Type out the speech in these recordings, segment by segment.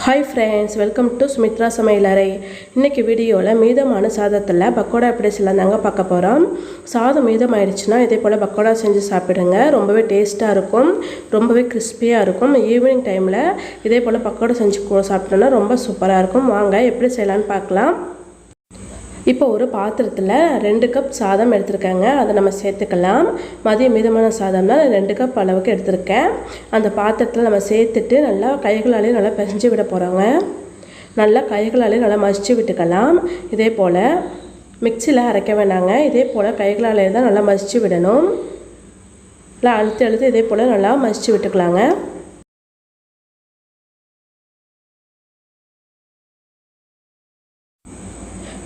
Hi friends, welcome to Sumitra சமையலறை. இன்றைக்கி வீடியோவில் மீதமான சாதத்தில் பக்கோடா எப்படி செய்யலாந்தாங்க பார்க்க போகிறோம். சாதம் மீதம் ஆயிடுச்சுன்னா இதே போல் பக்கோடா செஞ்சு சாப்பிடுங்க. ரொம்பவே டேஸ்ட்டாக இருக்கும், ரொம்பவே கிறிஸ்பியாக இருக்கும். ஈவினிங் டைமில் இதே போல் பக்கோடா செஞ்சு சாப்பிட்டோன்னா ரொம்ப சூப்பராக இருக்கும். வாங்க எப்படி செய்யலான்னு பார்க்கலாம். இப்போ ஒரு பாத்திரத்தில் 2 கப் சாதம் எடுத்துருக்காங்க, அதை நம்ம சேர்த்துக்கலாம். மதிய மீதமான சாதம்னா 2 கப் அளவுக்கு எடுத்துருக்கேன். அந்த பாத்திரத்தில் நம்ம சேர்த்துட்டு நல்லா கைகளாலேயும் நல்லா பிசைஞ்சு விட போகிறோங்க. நல்லா கைகளாலேயும் நல்லா மசிச்சு விட்டுக்கலாம். இதே போல் மிக்சியில் அரைக்க வேண்டாங்க, இதே போல் கைகளாலே தான் நல்லா மசிச்சு விடணும். நல்லா அழுத்தி இதே போல் நல்லா மசிச்சு விட்டுக்கலாங்க.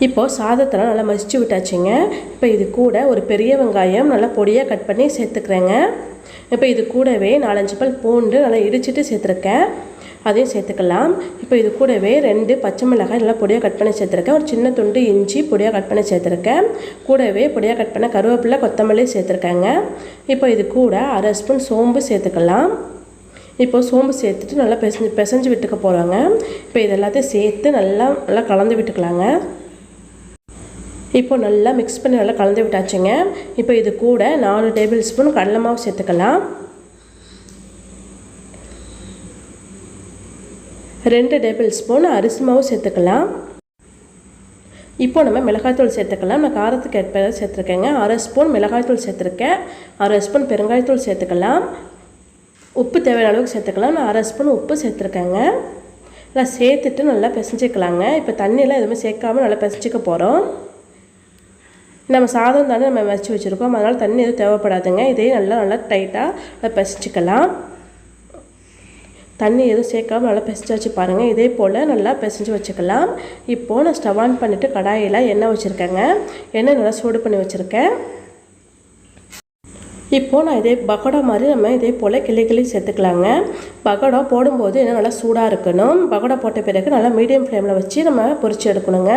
இப்போது சாதத்தெல்லாம் நல்லா மசிச்சு விட்டாச்சுங்க. இப்போ இது கூட ஒரு பெரிய வெங்காயம் நல்லா பொடியாக கட் பண்ணி சேர்த்துக்கிறேங்க. இப்போ இது கூடவே 4-5 பல் பூண்டு நல்லா இடிச்சிட்டு சேர்த்துருக்கேன், அதையும் சேர்த்துக்கலாம். இப்போ இது கூடவே 2 பச்சை மிளகாய் நல்லா பொடியாக கட் பண்ணி சேர்த்துருக்கேன். ஒரு சின்ன துண்டு இஞ்சி பொடியாக கட் பண்ணி சேர்த்துருக்கேன். கூடவே பொடியாக கட் பண்ண கருவேப்பிலை கொத்தமல்லி சேர்த்துருக்கேங்க. இப்போ இது கூட 1/2 ஸ்பூன் சோம்பு சேர்த்துக்கலாம். இப்போ சோம்பு சேர்த்துட்டு நல்லா பிசைஞ்சு விட்டுக்க போகிறாங்க. இப்போ இது எல்லாத்தையும் சேர்த்து நல்லா கலந்து விட்டுக்கலாங்க. இப்போ நல்லா மிக்ஸ் பண்ணி நல்லா கலந்து விட்டாச்சுங்க. இப்போ இது கூட 4 டேபிள் ஸ்பூன் கடலை மாவு சேர்த்துக்கலாம். 2 டேபிள் ஸ்பூன் அரிசி மாவு சேர்த்துக்கலாம். இப்போ நம்ம மிளகாய்த்தூள் சேர்த்துக்கலாம். நான் காரத்துக்கு ஏற்ப சேர்த்துருக்கேங்க. 1/2 ஸ்பூன் மிளகாய்த்தூள் சேர்த்துருக்கேன். 1/2 ஸ்பூன் பெருங்காயத்தூள் சேர்த்துக்கலாம். உப்பு தேவையான அளவுக்கு சேர்த்துக்கலாம். நான் 1/2 ஸ்பூன் உப்பு சேர்த்துருக்கேங்க. நல்லா சேர்த்துட்டு நல்லா பிசைஞ்சிக்கலாங்க. இப்போ தண்ணியெல்லாம் எதுவுமே சேர்க்காமல் நல்லா பிசைஞ்சிக்க போகிறோம். நம்ம சாதம் தானே நம்ம வச்சு வச்சுருக்கோம், அதனால் தண்ணி எதுவும் தேவைப்படாதுங்க. இதையும் நல்லா டைட்டாக பிசைச்சிக்கலாம். தண்ணி எதுவும் சேர்க்காமல் நல்லா பிசைச்சு வச்சு பாருங்கள். இதே போல் நல்லா பிசைஞ்சு வச்சுக்கலாம். இப்போது நான் ஸ்டவ் ஆன் பண்ணிவிட்டு கடாயில் எண்ணெய் வச்சுருக்கேங்க. எண்ணெய் நல்லா சூடு பண்ணி வச்சுருக்கேன். இப்போது நான் இதே பக்கோடா மாதிரி நம்ம இதே போல் கிளி சேர்த்துக்கலாங்க. பக்கோடா போடும்போது இன்னும் நல்லா சூடாக இருக்கணும். பக்கோடா போட்ட பிறகு நல்லா மீடியம் ஃப்ளேமில் வச்சு நம்ம பொரிச்சு எடுக்கணுங்க.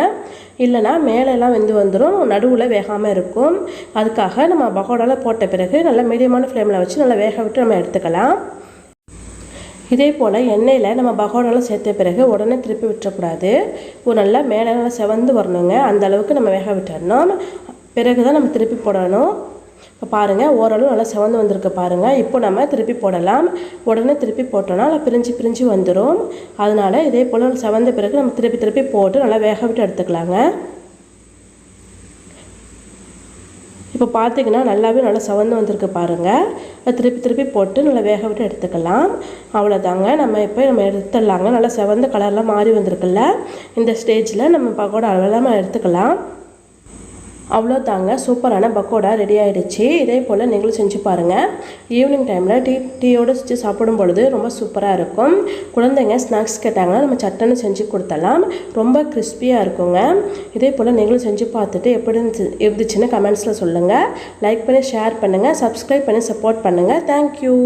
இல்லைனா மேலெல்லாம் வெந்து வந்துடும், நடுவில் வேகாமல் இருக்கும். அதுக்காக நம்ம பக்கோடாவில் போட்ட பிறகு நல்லா மீடியமான ஃப்ளேமில் வச்சு நல்லா வேக விட்டு நம்ம எடுத்துக்கலாம். இதே போல் எண்ணெயில் நம்ம பக்கோடாவில் சேர்த்த பிறகு உடனே திருப்பி விட்டுறக்கூடாது. ஒரு நல்லா மேலே நல்லா செவந்து வரணுங்க. அந்த அளவுக்கு நம்ம வேக விட்டுறணும். பிறகு தான் நம்ம திருப்பி போடணும். இப்போ பாருங்கள், ஓரளவு நல்லா செவந்து வந்திருக்கு பாருங்கள். இப்போ நம்ம திருப்பி போடலாம். உடனே திருப்பி போட்டோன்னா நல்லா பிரிஞ்சு வந்துடும். அதனால் இதே போல் செவந்த பிறகு நம்ம திருப்பி போட்டு நல்லா வேக விட்டு எடுத்துக்கலாங்க. இப்போ பார்த்திங்கன்னா நல்லாவே நல்லா செவந்து வந்திருக்கு பாருங்கள். திருப்பி போட்டு நல்லா வேக விட்டு எடுத்துக்கலாம். அவ்வளோதாங்க. நம்ம எடுத்துடலாங்க. நல்லா செவந்த கலர்லாம் மாறி வந்திருக்குல்ல, இந்த ஸ்டேஜில் நம்ம பக்கோடா அளவெல்லாம் எடுத்துக்கலாம். அவ்வளோதாங்க, சூப்பரான பக்கோடா ரெடி ஆகிடுச்சு. இதே போல் நீங்களும் செஞ்சு பாருங்கள். ஈவினிங் டைமில் டீயோடு செஞ்சு சாப்பிடும் பொழுது ரொம்ப சூப்பராக இருக்கும். குழந்தைங்க ஸ்நாக்ஸ் கேட்டாங்கன்னா நம்ம சட்டன்னு செஞ்சு கொடுத்தலாம். ரொம்ப கிறிஸ்பியாக இருக்குங்க. இதே போல் நீங்களும் செஞ்சு பார்த்துட்டு எப்படி இருந்துச்சுன்னு கமெண்ட்ஸில் சொல்லுங்கள். லைக் பண்ணி ஷேர் பண்ணுங்கள், சப்ஸ்கிரைப் பண்ணி சப்போர்ட் பண்ணுங்கள். தேங்க்யூ.